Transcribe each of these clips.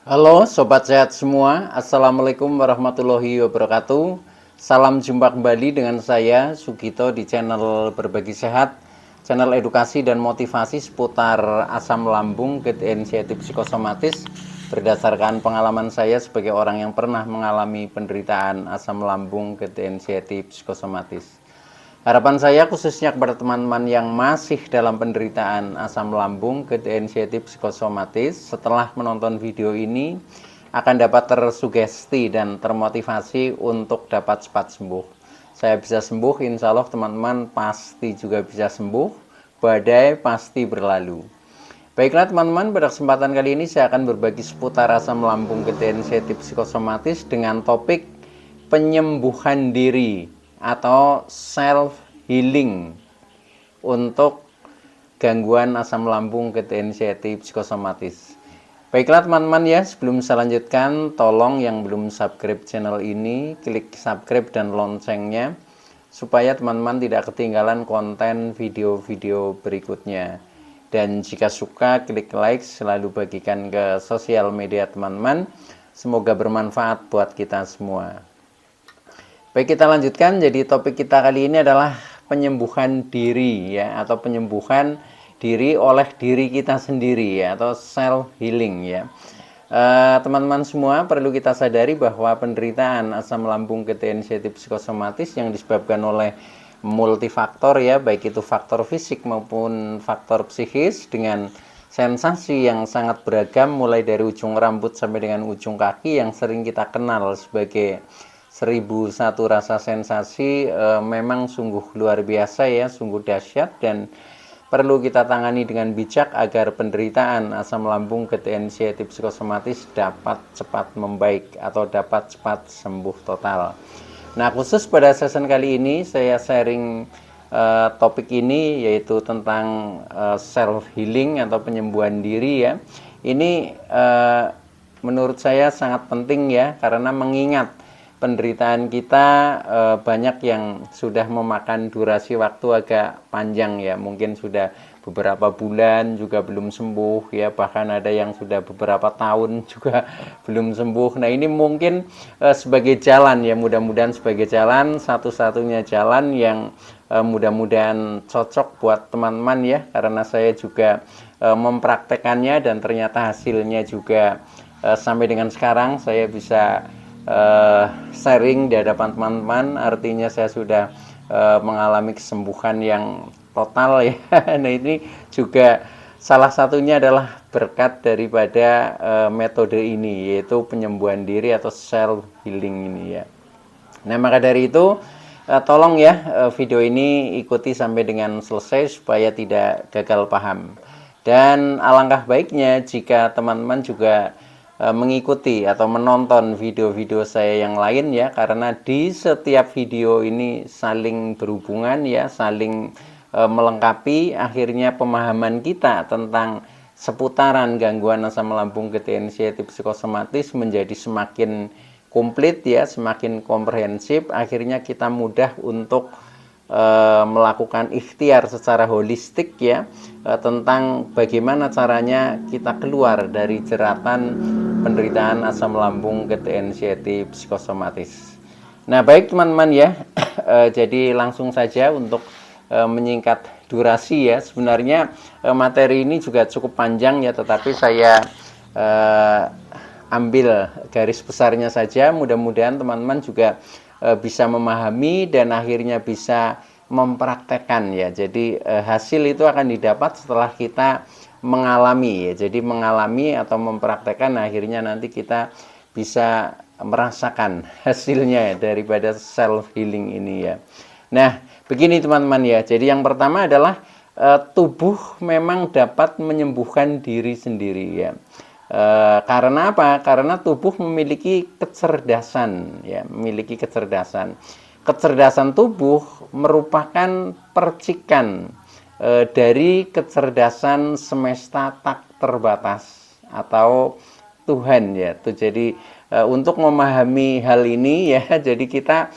Halo Sobat Sehat semua, Assalamualaikum warahmatullahi wabarakatuh. Salam jumpa kembali dengan saya Sugito di channel Berbagi Sehat, channel edukasi dan motivasi seputar asam lambung, gejala inisiatif psikosomatis berdasarkan pengalaman saya sebagai orang yang pernah mengalami penderitaan asam lambung, gejala inisiatif psikosomatis. Harapan saya khususnya kepada teman-teman yang masih dalam penderitaan asam lambung, gejala inisiatif psikosomatis, setelah menonton video ini akan dapat tersugesti dan termotivasi untuk dapat cepat sembuh. Saya bisa sembuh, insya Allah teman-teman pasti juga bisa sembuh, badai pasti berlalu. Baiklah teman-teman, pada kesempatan kali ini saya akan berbagi seputar asam lambung, gejala inisiatif psikosomatis dengan topik penyembuhan diri atau self healing untuk gangguan asam lambung, gejala inisiatif psikosomatis. Baiklah teman-teman ya, sebelum saya lanjutkan, tolong yang belum subscribe channel ini, klik subscribe dan loncengnya supaya teman-teman tidak ketinggalan konten video-video berikutnya. Dan jika suka, klik like, selalu bagikan ke sosial media teman-teman. Semoga bermanfaat buat kita semua. Baik, kita lanjutkan. Jadi topik kita kali ini adalah penyembuhan diri ya, atau penyembuhan diri oleh diri kita sendiri ya, atau self healing ya. Teman-teman semua perlu kita sadari bahwa penderitaan asam lambung, gejala inisiatif psikosomatis yang disebabkan oleh multifaktor ya, baik itu faktor fisik maupun faktor psikis dengan sensasi yang sangat beragam mulai dari ujung rambut sampai dengan ujung kaki yang sering kita kenal sebagai 1001 rasa sensasi, memang sungguh luar biasa ya, sungguh dahsyat dan perlu kita tangani dengan bijak agar penderitaan asam lambung, gejala inisiatif psikosomatis dapat cepat membaik atau dapat cepat sembuh total. Nah, khusus pada session kali ini saya sharing topik ini yaitu tentang self healing atau penyembuhan diri ya. Ini menurut saya sangat penting ya, karena mengingat penderitaan kita banyak yang sudah memakan durasi waktu agak panjang ya, mungkin sudah beberapa bulan juga belum sembuh ya, bahkan ada yang sudah beberapa tahun juga belum sembuh. Nah, ini mungkin sebagai jalan ya, mudah-mudahan sebagai jalan, satu-satunya jalan yang mudah-mudahan cocok buat teman-teman ya, karena saya juga mempraktekannya dan ternyata hasilnya juga sampai dengan sekarang saya bisa sharing di hadapan teman-teman, artinya saya sudah mengalami kesembuhan yang total ya. Nah, ini juga salah satunya adalah berkat daripada metode ini, yaitu penyembuhan diri atau self healing ini ya. Nah, maka dari itu tolong ya video ini ikuti sampai dengan selesai supaya tidak gagal paham. Dan alangkah baiknya jika teman-teman juga mengikuti atau menonton video-video saya yang lain ya, karena di setiap video ini saling berhubungan ya, saling melengkapi, akhirnya pemahaman kita tentang seputaran gangguan asam lambung, gejala inisiatif psikosomatis menjadi semakin komplit ya, semakin komprehensif, akhirnya kita mudah untuk melakukan ikhtiar secara holistik ya, tentang bagaimana caranya kita keluar dari jeratan penderitaan asam lambung, gejala inisiatif psikosomatis. Nah, baik teman-teman ya, jadi langsung saja untuk menyingkat durasi ya. Sebenarnya materi ini juga cukup panjang ya, tetapi saya ambil garis besarnya saja. Mudah-mudahan teman-teman juga bisa memahami dan akhirnya bisa mempraktekkan ya. Jadi hasil itu akan didapat setelah kita mengalami ya. Jadi mengalami atau mempraktekkan, akhirnya nanti kita bisa merasakan hasilnya ya, daripada self healing ini ya. Nah, begini teman-teman ya. Jadi yang pertama adalah tubuh memang dapat menyembuhkan diri sendiri ya. Karena apa? Karena tubuh memiliki kecerdasan ya, memiliki kecerdasan. Kecerdasan tubuh merupakan percikan dari kecerdasan semesta tak terbatas atau Tuhan ya. Tuh, jadi untuk memahami hal ini ya, jadi kita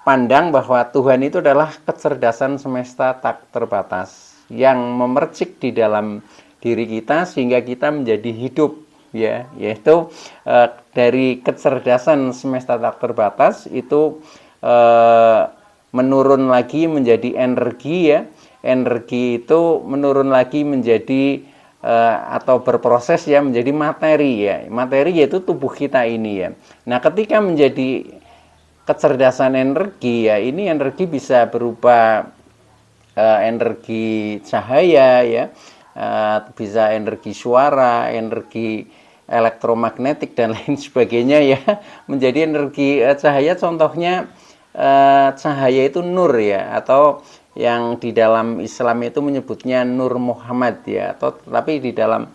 pandang bahwa Tuhan itu adalah kecerdasan semesta tak terbatas yang memercik di dalam diri kita sehingga kita menjadi hidup ya, yaitu dari kecerdasan semesta tak terbatas itu menurun lagi menjadi energi ya. Energi itu menurun lagi menjadi atau berproses ya menjadi materi ya. Materi yaitu tubuh kita ini ya. Nah, ketika menjadi kecerdasan energi ya, ini energi bisa berupa energi cahaya ya, bisa energi suara, energi elektromagnetik dan lain sebagainya ya. Menjadi energi cahaya, contohnya cahaya itu nur ya, atau yang di dalam Islam itu menyebutnya Nur Muhammad ya, atau tapi di dalam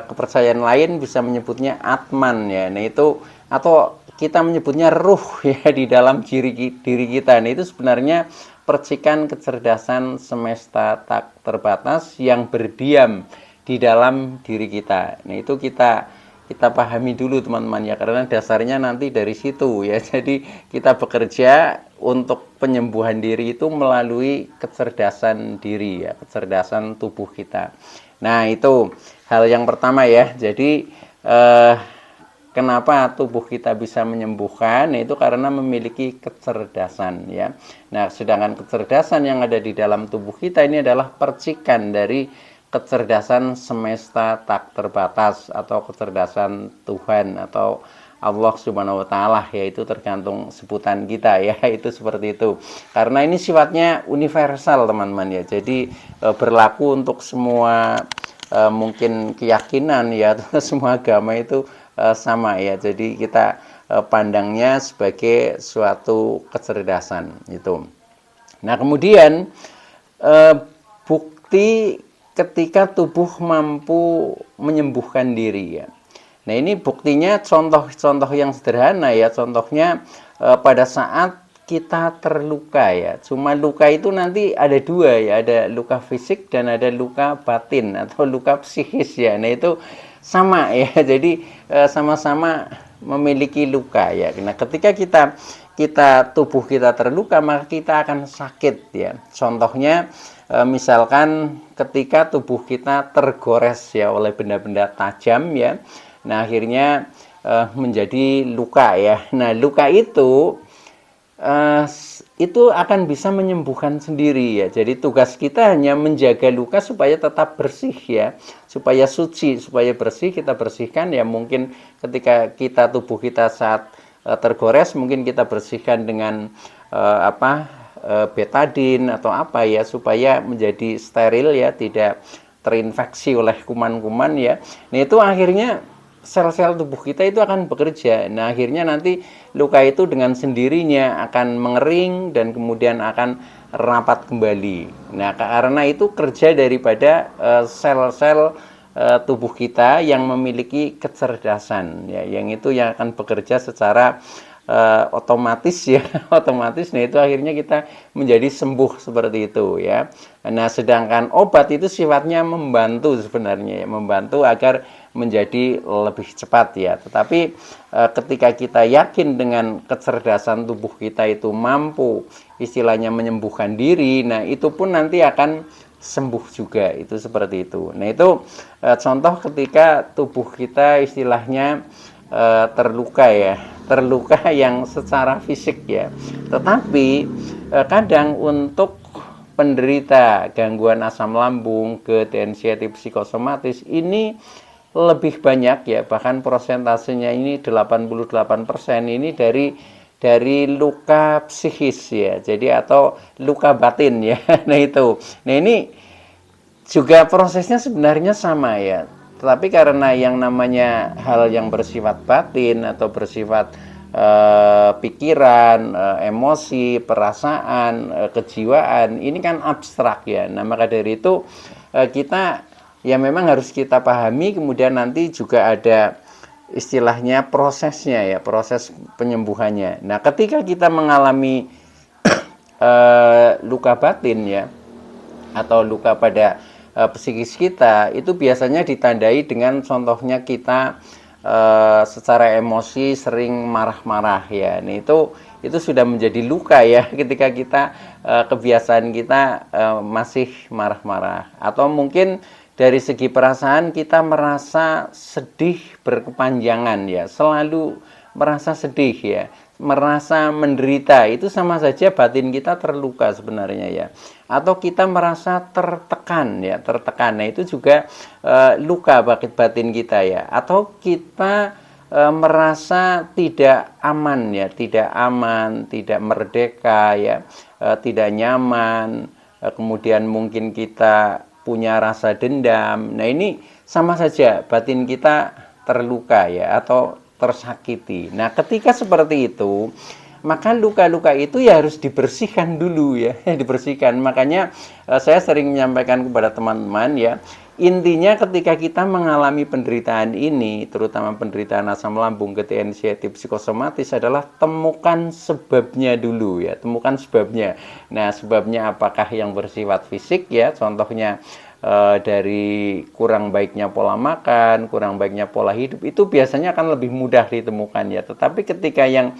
kepercayaan lain bisa menyebutnya Atman ya. Nah itu, atau kita menyebutnya ruh ya di dalam diri kita. Nah itu sebenarnya percikan kecerdasan semesta tak terbatas yang berdiam di dalam diri kita. Nah itu kita pahami dulu teman-teman ya, karena dasarnya nanti dari situ ya. Jadi kita bekerja untuk penyembuhan diri itu melalui kecerdasan diri ya, kecerdasan tubuh kita. Nah itu hal yang pertama ya. Jadi kenapa tubuh kita bisa menyembuhkan? Itu karena memiliki kecerdasan ya. Nah, sedangkan kecerdasan yang ada di dalam tubuh kita ini adalah percikan dari kecerdasan semesta tak terbatas atau kecerdasan Tuhan atau Allah Subhanahu wa taala, yaitu tergantung sebutan kita ya, itu seperti itu. Karena ini sifatnya universal teman-teman ya. Jadi berlaku untuk semua mungkin keyakinan ya, atau semua agama itu sama ya. Jadi kita pandangnya sebagai suatu kecerdasan itu. Nah, kemudian bukti ketika tubuh mampu menyembuhkan diri ya. Nah, ini buktinya contoh-contoh yang sederhana ya. Contohnya pada saat kita terluka ya. Cuma luka itu nanti ada dua ya, ada luka fisik dan ada luka batin atau luka psikis ya. Nah, itu sama ya. Jadi sama-sama memiliki luka ya. Nah, ketika kita tubuh kita terluka, maka kita akan sakit ya. Contohnya misalkan ketika tubuh kita tergores ya oleh benda-benda tajam ya. Nah, akhirnya menjadi luka ya. Nah, luka itu akan bisa menyembuhkan sendiri ya. Jadi tugas kita hanya menjaga luka supaya tetap bersih ya, supaya suci, supaya bersih, kita bersihkan ya. Mungkin ketika tubuh kita saat tergores, mungkin kita bersihkan dengan betadin atau apa ya, supaya menjadi steril ya, tidak terinfeksi oleh kuman-kuman ya. Nah, itu akhirnya sel-sel tubuh kita itu akan bekerja. Nah, akhirnya nanti luka itu dengan sendirinya akan mengering dan kemudian akan rapat kembali. Nah, karena itu kerja daripada sel-sel tubuh kita yang memiliki kecerdasan ya, yang itu yang akan bekerja secara otomatis ya, otomatis. Nah, itu akhirnya kita menjadi sembuh seperti itu ya. Nah, sedangkan obat itu sifatnya membantu sebenarnya ya, membantu agar menjadi lebih cepat ya. Tetapi ketika kita yakin dengan kecerdasan tubuh kita itu mampu istilahnya menyembuhkan diri, nah itu pun nanti akan sembuh juga, itu seperti itu. Nah, itu contoh ketika tubuh kita istilahnya terluka ya, terluka yang secara fisik ya. Tetapi kadang untuk penderita gangguan asam lambung, GERD, anxiety psikosomatis ini lebih banyak ya, bahkan persentasenya ini 88% ini dari luka psikis ya. Jadi atau luka batin ya. Nah, itu. Nah, ini juga prosesnya sebenarnya sama ya. Tetapi karena yang namanya hal yang bersifat batin atau bersifat pikiran, emosi, perasaan, kejiwaan, ini kan abstrak ya. Nah, maka dari itu kita ya memang harus kita pahami, kemudian nanti juga ada istilahnya prosesnya ya, proses penyembuhannya. Nah, ketika kita mengalami luka batin ya, atau luka pada psikis kita, itu biasanya ditandai dengan contohnya kita secara emosi sering marah-marah ya. Nah, itu sudah menjadi luka ya, ketika kita kebiasaan kita masih marah-marah. Atau mungkin dari segi perasaan kita merasa sedih berkepanjangan ya, selalu merasa sedih ya, merasa menderita, itu sama saja batin kita terluka sebenarnya ya. Atau kita merasa tertekan ya, tertekan. Nah, itu juga luka batin kita ya. Atau kita merasa tidak aman ya, tidak aman, tidak merdeka ya, tidak nyaman. Kemudian mungkin kita punya rasa dendam. Nah, ini sama saja batin kita terluka ya, atau tersakiti. Nah, ketika seperti itu, maka luka-luka itu ya harus dibersihkan dulu ya, dibersihkan. Makanya saya sering menyampaikan kepada teman-teman ya, intinya ketika kita mengalami penderitaan ini, terutama penderitaan asam lambung, gejala inisiatif psikosomatis, adalah temukan sebabnya dulu ya, temukan sebabnya. Nah, sebabnya apakah yang bersifat fisik ya, contohnya dari kurang baiknya pola makan, kurang baiknya pola hidup, itu biasanya akan lebih mudah ditemukan ya. Tetapi ketika yang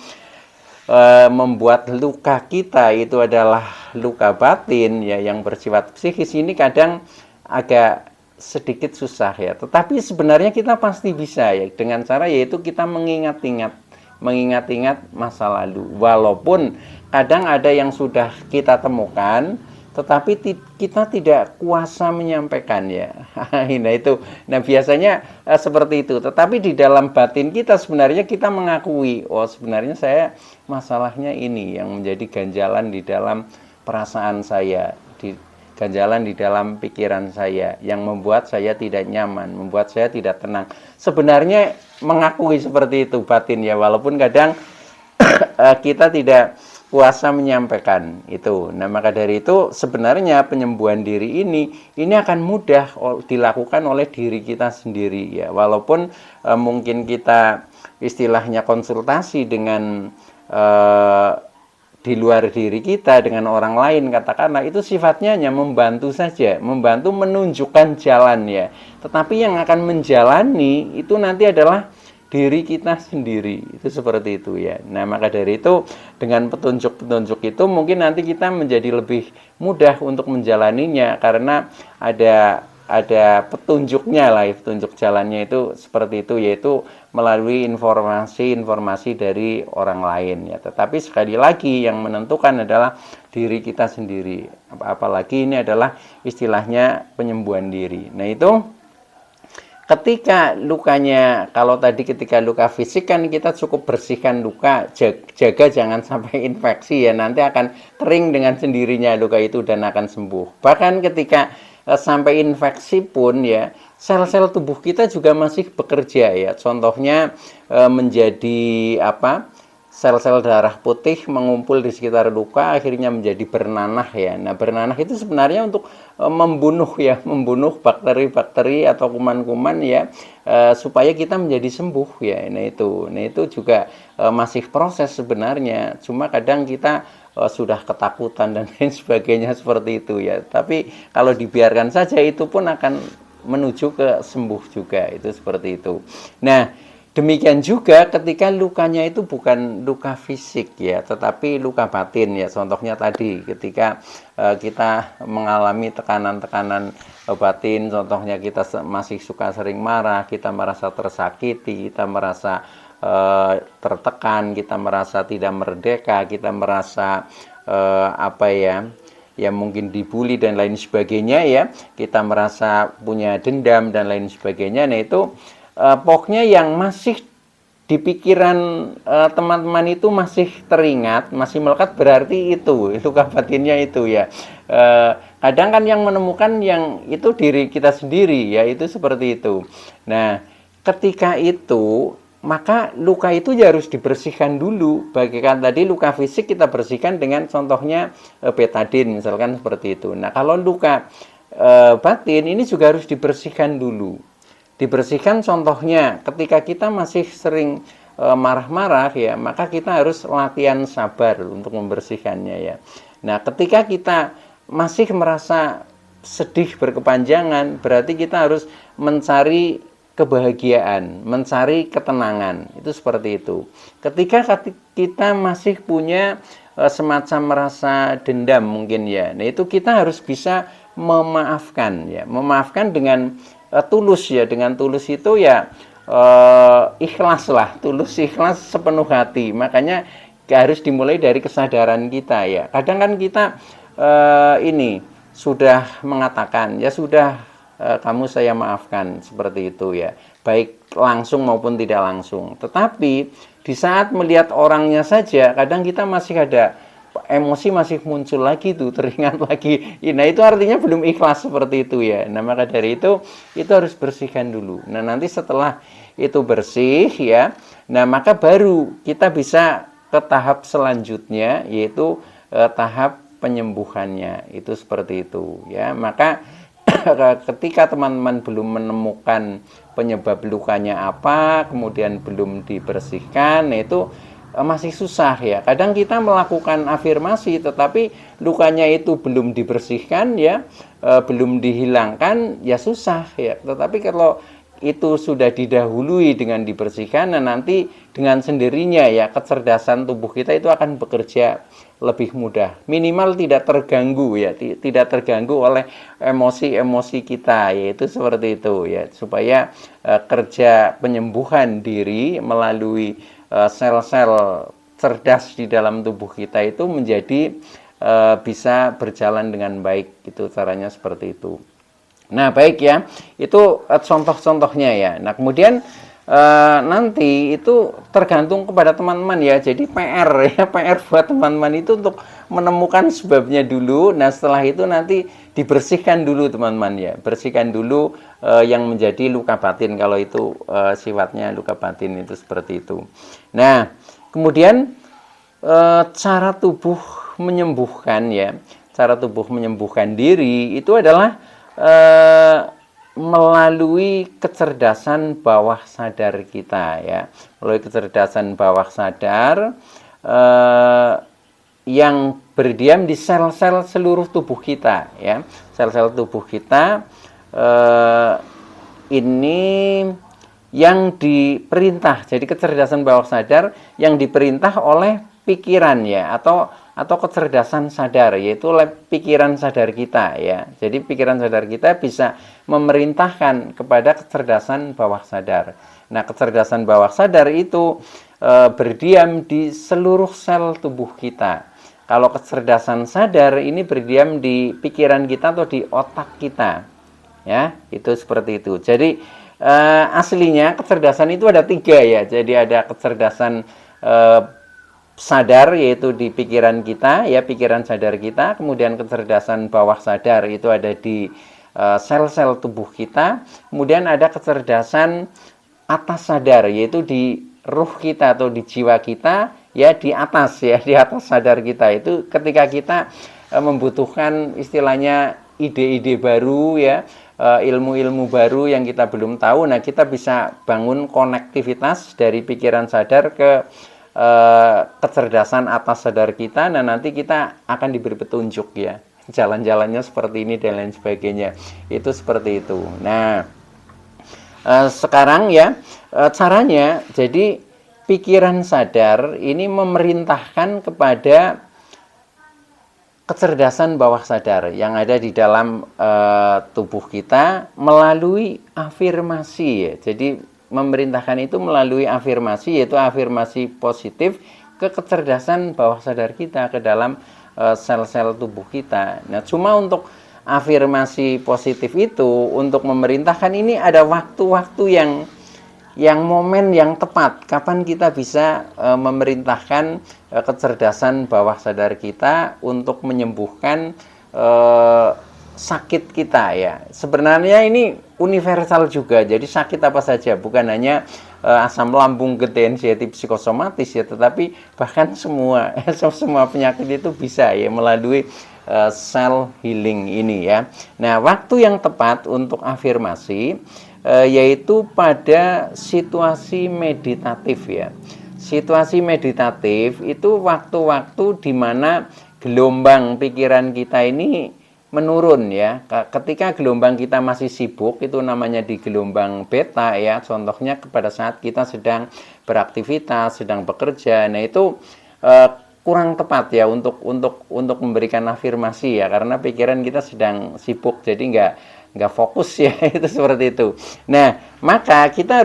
membuat luka kita itu adalah luka batin ya, yang bersifat psikis, ini kadang agak sedikit susah ya. Tetapi sebenarnya kita pasti bisa ya, dengan cara yaitu kita mengingat-ingat masa lalu. Walaupun kadang ada yang sudah kita temukan, tetapi kita tidak kuasa menyampaikan ya. Nah, itu. Nah, biasanya seperti itu. Tetapi di dalam batin kita sebenarnya kita mengakui, oh sebenarnya saya masalahnya ini yang menjadi ganjalan di dalam perasaan saya, ganjalan di dalam pikiran saya, yang membuat saya tidak nyaman, membuat saya tidak tenang. Sebenarnya mengakui seperti itu batin ya, walaupun kadang kita tidak kuasa menyampaikan itu. Nah, maka dari itu sebenarnya penyembuhan diri ini akan mudah dilakukan oleh diri kita sendiri ya. Walaupun mungkin kita istilahnya konsultasi dengan di luar diri kita, dengan orang lain katakanlah, itu sifatnya hanya membantu saja, membantu menunjukkan jalan ya. Tetapi yang akan menjalani itu nanti adalah diri kita sendiri, itu seperti itu ya. Nah, maka dari itu dengan petunjuk-petunjuk itu mungkin nanti kita menjadi lebih mudah untuk menjalaninya, karena ada petunjuknya lah, petunjuk jalannya itu seperti itu, yaitu melalui informasi-informasi dari orang lain ya. Tetapi sekali lagi yang menentukan adalah diri kita sendiri. Apalagi ini adalah istilahnya penyembuhan diri. Nah, itu ketika lukanya, kalau tadi ketika luka fisik kan kita cukup bersihkan luka, jaga jangan sampai infeksi ya, nanti akan kering dengan sendirinya luka itu dan akan sembuh. Bahkan ketika sampai infeksi pun ya, sel-sel tubuh kita juga masih bekerja ya. Contohnya menjadi sel-sel darah putih mengumpul di sekitar luka, akhirnya menjadi bernanah ya. Nah, bernanah itu sebenarnya untuk membunuh bakteri-bakteri atau kuman-kuman ya, supaya kita menjadi sembuh ya. Nah, itu juga masih proses sebenarnya. Cuma kadang kita sudah ketakutan dan lain sebagainya seperti itu ya. Tapi kalau dibiarkan saja itu pun akan menuju ke sembuh juga, itu seperti itu. Nah, demikian juga ketika lukanya itu bukan luka fisik ya, tetapi luka batin ya. Contohnya tadi ketika kita mengalami tekanan-tekanan batin, contohnya kita masih suka sering marah, kita merasa tersakiti, kita merasa tertekan, kita merasa tidak merdeka, kita merasa ya mungkin dibully dan lain sebagainya ya, kita merasa punya dendam dan lain sebagainya. Nah, itu pokoknya yang masih di pikiran teman-teman itu masih teringat, masih melekat, berarti itu luka batinnya itu ya. Kadang kan yang menemukan yang itu diri kita sendiri ya, itu seperti itu. Nah, ketika itu maka luka itu ya harus dibersihkan dulu. Bagikan tadi luka fisik kita bersihkan dengan contohnya betadin misalkan seperti itu. Nah, kalau luka batin ini juga harus dibersihkan dulu. Dibersihkan contohnya ketika kita masih sering marah-marah ya, maka kita harus latihan sabar untuk membersihkannya ya. Nah, ketika kita masih merasa sedih berkepanjangan, berarti kita harus mencari kebahagiaan, mencari ketenangan, itu seperti itu. Ketika kita masih punya semacam merasa dendam mungkin ya, nah itu kita harus bisa memaafkan ya, memaafkan dengan tulus ya, dengan tulus itu ya ikhlas lah, tulus ikhlas sepenuh hati. Makanya harus dimulai dari kesadaran kita ya. Kadang kan kita ini sudah mengatakan ya sudah, kamu saya maafkan, seperti itu ya, baik langsung maupun tidak langsung. Tetapi di saat melihat orangnya saja kadang kita masih ada emosi, masih muncul lagi tuh, teringat lagi. Nah itu artinya belum ikhlas, seperti itu ya. Nah maka dari itu harus bersihkan dulu. Nah nanti setelah itu bersih ya, nah maka baru kita bisa ke tahap selanjutnya, yaitu tahap penyembuhannya. Itu seperti itu ya. Maka ketika teman-teman belum menemukan penyebab lukanya apa, kemudian belum dibersihkan, nah itu masih susah ya. Kadang kita melakukan afirmasi tetapi lukanya itu belum dibersihkan ya, belum dihilangkan ya susah ya. Tetapi kalau itu sudah didahului dengan dibersihkan, nah nanti dengan sendirinya ya kecerdasan tubuh kita itu akan bekerja lebih mudah, minimal tidak terganggu ya, tidak terganggu oleh emosi-emosi kita, yaitu seperti itu ya, supaya kerja penyembuhan diri melalui sel-sel cerdas di dalam tubuh kita itu menjadi bisa berjalan dengan baik. Itu caranya seperti itu. Nah baik ya, itu contoh-contohnya ya. Nah kemudian nanti itu tergantung kepada teman-teman ya. Jadi PR ya, PR buat teman-teman itu untuk menemukan sebabnya dulu. Nah setelah itu nanti dibersihkan dulu teman-teman ya, bersihkan dulu yang menjadi luka batin, kalau itu sifatnya luka batin itu seperti itu. Nah kemudian cara tubuh menyembuhkan ya, cara tubuh menyembuhkan diri itu adalah melalui kecerdasan bawah sadar kita ya, melalui kecerdasan bawah sadar yang berdiam di sel-sel seluruh tubuh kita ya, sel-sel tubuh kita ini yang diperintah. Jadi kecerdasan bawah sadar yang diperintah oleh pikiran ya, atau kecerdasan sadar, yaitu pikiran sadar kita ya. Jadi pikiran sadar kita bisa memerintahkan kepada kecerdasan bawah sadar. Nah kecerdasan bawah sadar itu berdiam di seluruh sel tubuh kita. Kalau kecerdasan sadar ini berdiam di pikiran kita atau di otak kita ya, itu seperti itu. Jadi aslinya kecerdasan itu ada 3 ya. Jadi ada kecerdasan sadar, yaitu di pikiran kita ya, pikiran sadar kita. Kemudian kecerdasan bawah sadar itu ada di sel-sel tubuh kita. Kemudian ada kecerdasan atas sadar, yaitu di ruh kita atau di jiwa kita ya, di atas ya, di atas sadar kita. Itu ketika kita membutuhkan istilahnya ide-ide baru ya, ilmu-ilmu baru yang kita belum tahu. Nah kita bisa bangun konektivitas dari pikiran sadar ke kecerdasan atas sadar kita. Nah nanti kita akan diberi petunjuk ya, jalan-jalannya seperti ini dan lain sebagainya. Itu seperti itu. Nah sekarang ya caranya, jadi pikiran sadar ini memerintahkan kepada kecerdasan bawah sadar yang ada di dalam tubuh kita melalui afirmasi ya. Jadi memerintahkan itu melalui afirmasi, yaitu afirmasi positif ke kecerdasan bawah sadar kita, ke dalam sel-sel tubuh kita. Nah cuma untuk afirmasi positif itu, untuk memerintahkan ini ada waktu-waktu yang momen yang tepat, kapan kita bisa memerintahkan kecerdasan bawah sadar kita untuk menyembuhkan sakit kita ya. Sebenarnya ini universal juga, jadi sakit apa saja, bukan hanya asam lambung, TNC, psikosomatis ya, tetapi bahkan semua semua penyakit itu bisa ya melalui cell healing ini ya. Nah waktu yang tepat untuk afirmasi yaitu pada situasi meditatif ya. Situasi meditatif itu waktu-waktu di mana gelombang pikiran kita ini menurun ya. Ketika gelombang kita masih sibuk, itu namanya di gelombang beta ya. Contohnya pada saat kita sedang beraktivitas, sedang bekerja. Nah itu kurang tepat ya untuk memberikan afirmasi ya, karena pikiran kita sedang sibuk, jadi nggak fokus ya itu seperti itu. Nah, maka kita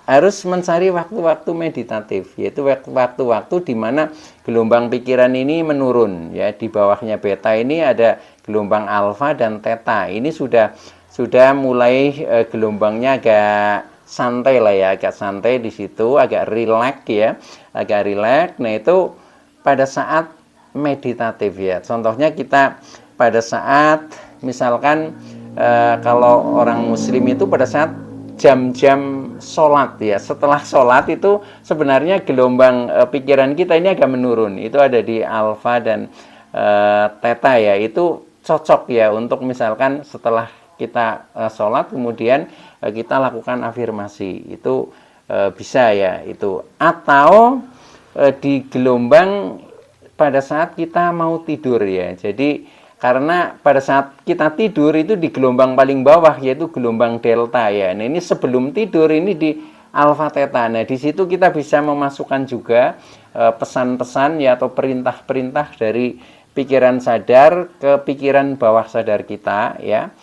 harus mencari waktu-waktu meditatif, yaitu waktu-waktu di mana gelombang pikiran ini menurun ya. Di bawahnya beta ini ada gelombang alfa dan theta. Ini sudah mulai gelombangnya agak santai lah ya, agak santai di situ, agak rileks ya, agak rileks. Nah, itu pada saat meditatif ya. Contohnya kita pada saat misalkan kalau orang muslim itu pada saat jam-jam sholat ya, setelah sholat itu sebenarnya gelombang pikiran kita ini agak menurun. Itu ada di alfa dan theta ya. Itu cocok ya untuk misalkan setelah kita sholat kemudian kita lakukan afirmasi, itu bisa ya itu. Atau di gelombang pada saat kita mau tidur ya. Jadi karena pada saat kita tidur itu di gelombang paling bawah, yaitu gelombang delta ya. Nah, ini sebelum tidur ini di alfa theta. Nah, di situ kita bisa memasukkan juga pesan-pesan ya atau perintah-perintah dari pikiran sadar ke pikiran bawah sadar kita ya.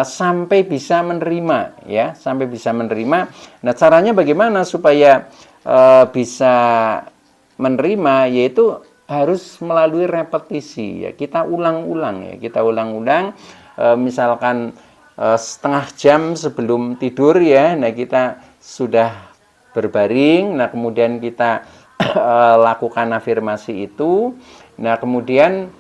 Sampai bisa menerima ya, sampai bisa menerima. Nah, caranya bagaimana supaya bisa menerima, yaitu harus melalui repetisi ya. Kita ulang-ulang ya, kita ulang-ulang misalkan setengah jam sebelum tidur ya. Nah, kita sudah berbaring, nah kemudian kita lakukan afirmasi itu. Nah, kemudian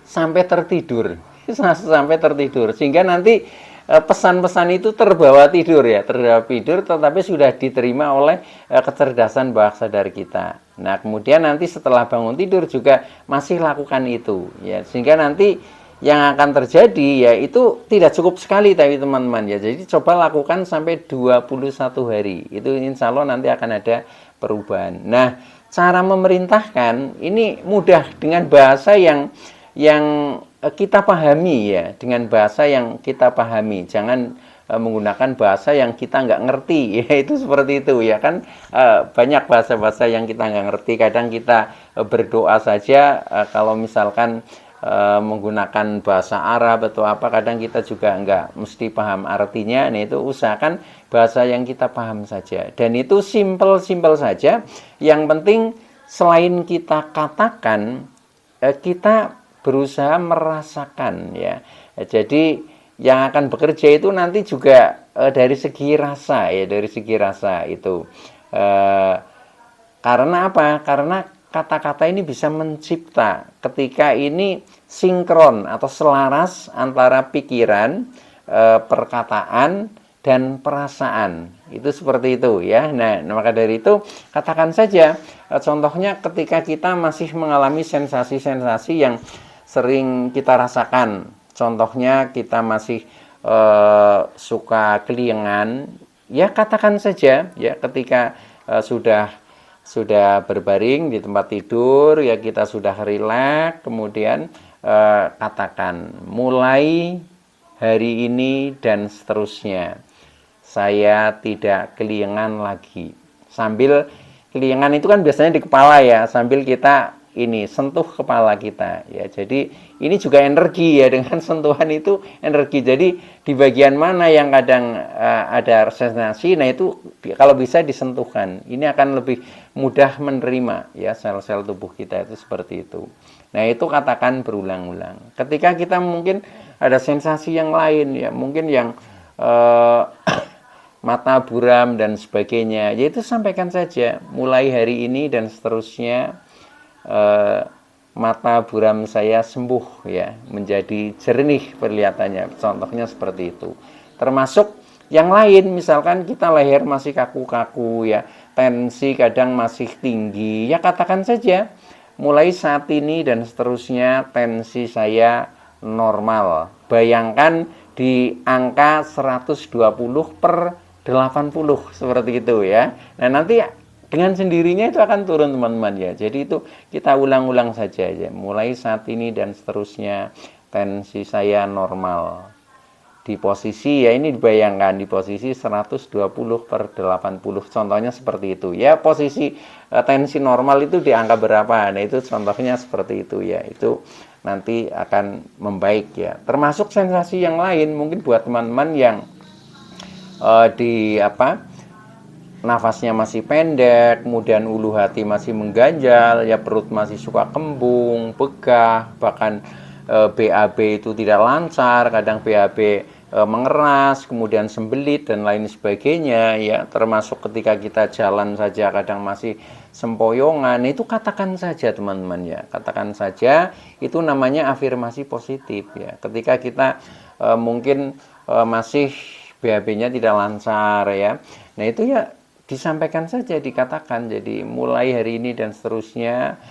sampai tertidur. Sampai tertidur, sehingga nanti pesan-pesan itu terbawa tidur ya, terbawa tidur, tetapi sudah diterima oleh kecerdasan bawah sadar kita. Nah, kemudian nanti setelah bangun tidur juga masih lakukan itu ya, sehingga nanti yang akan terjadi ya itu tidak cukup sekali tapi teman-teman ya. Jadi coba lakukan sampai 21 hari. Itu insya Allah nanti akan ada perubahan. Nah, cara memerintahkan ini mudah dengan bahasa yang kita pahami ya, dengan bahasa yang kita pahami. Jangan menggunakan bahasa yang kita nggak ngerti ya, itu seperti itu ya kan. Banyak bahasa-bahasa yang kita nggak ngerti. Kadang kita berdoa saja kalau misalkan menggunakan bahasa Arab atau apa, kadang kita juga nggak mesti paham artinya. Nah, itu usahakan bahasa yang kita paham saja, dan itu simple saja. Yang penting selain kita katakan, kita berusaha merasakan ya. Jadi yang akan bekerja itu nanti juga dari segi rasa ya, dari segi rasa itu. Karena apa? Karena kata-kata ini bisa mencipta ketika ini sinkron atau selaras antara pikiran, perkataan dan perasaan. Itu seperti itu ya. Nah, maka dari itu katakan saja, contohnya ketika kita masih mengalami sensasi-sensasi yang sering kita rasakan. Contohnya kita masih suka keliengan, ya katakan saja ya ketika sudah berbaring di tempat tidur ya, kita sudah rileks, kemudian katakan mulai hari ini dan seterusnya saya tidak keliengan lagi. Sambil keliengan itu kan biasanya di kepala ya, sambil kita ini sentuh kepala kita ya. Jadi ini juga energi ya, dengan sentuhan itu energi. Jadi di bagian mana yang kadang ada sensasi, nah itu kalau bisa disentuhkan, ini akan lebih mudah menerima ya, sel-sel tubuh kita itu seperti itu. Nah, itu katakan berulang-ulang. Ketika kita mungkin ada sensasi yang lain ya, mungkin yang mata buram dan sebagainya, yaitu sampaikan saja mulai hari ini dan seterusnya mata buram saya sembuh ya, menjadi jernih penglihatannya. Contohnya seperti itu. Termasuk yang lain, misalkan kita leher masih kaku-kaku ya, tensi kadang masih tinggi, ya katakan saja mulai saat ini dan seterusnya tensi saya normal. Bayangkan di angka 120/80 seperti itu ya. Nah, nanti dengan sendirinya itu akan turun teman-teman ya. Jadi itu kita ulang-ulang saja ya. Mulai saat ini dan seterusnya tensi saya normal. di posisi, ya ini dibayangkan di posisi 120/80, contohnya seperti itu ya. Posisi tensi normal itu di angka berapa, nah itu contohnya seperti itu ya. Itu nanti akan membaik ya. Termasuk sensasi yang lain mungkin buat teman-teman yang di nafasnya masih pendek, kemudian ulu hati masih mengganjal, ya perut masih suka kembung, begah, bahkan BAB itu tidak lancar, kadang BAB mengeras, kemudian sembelit dan lain sebagainya ya. Termasuk ketika kita jalan saja kadang masih sempoyongan, itu katakan saja teman-teman ya, katakan saja, itu namanya afirmasi positif ya. Ketika kita mungkin masih BAB-nya tidak lancar ya, nah itu ya disampaikan saja, dikatakan. Jadi mulai hari ini dan seterusnya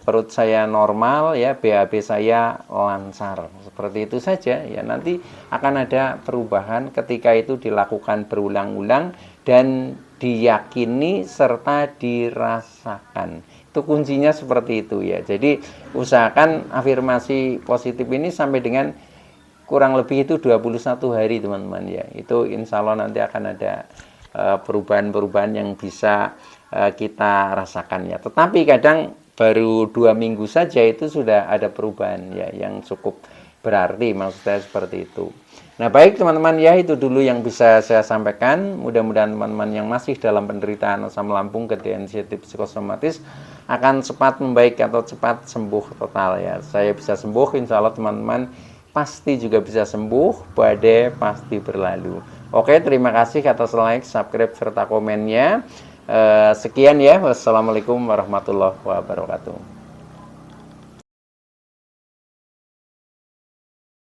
perut saya normal ya, BAB saya lancar, seperti itu saja ya. Nanti akan ada perubahan ketika itu dilakukan berulang-ulang dan diyakini serta dirasakan. Itu kuncinya seperti itu ya. Jadi usahakan afirmasi positif ini sampai dengan kurang lebih itu 21 hari teman-teman ya. Itu insya Allah nanti akan ada perubahan-perubahan yang bisa kita rasakan ya. Tetapi kadang baru 2 minggu saja itu sudah ada perubahan ya yang cukup berarti, maksud saya seperti itu. Nah baik teman-teman ya, itu dulu yang bisa saya sampaikan. Mudah-mudahan teman-teman yang masih dalam penderitaan asam lambung, gejala sensitif psikosomatis akan cepat membaik atau cepat sembuh total ya. Saya bisa sembuh, insya Allah teman-teman pasti juga bisa sembuh, badai pasti berlalu. Oke, terima kasih atas like, subscribe, serta komennya. Sekian ya. Wassalamualaikum warahmatullahi wabarakatuh.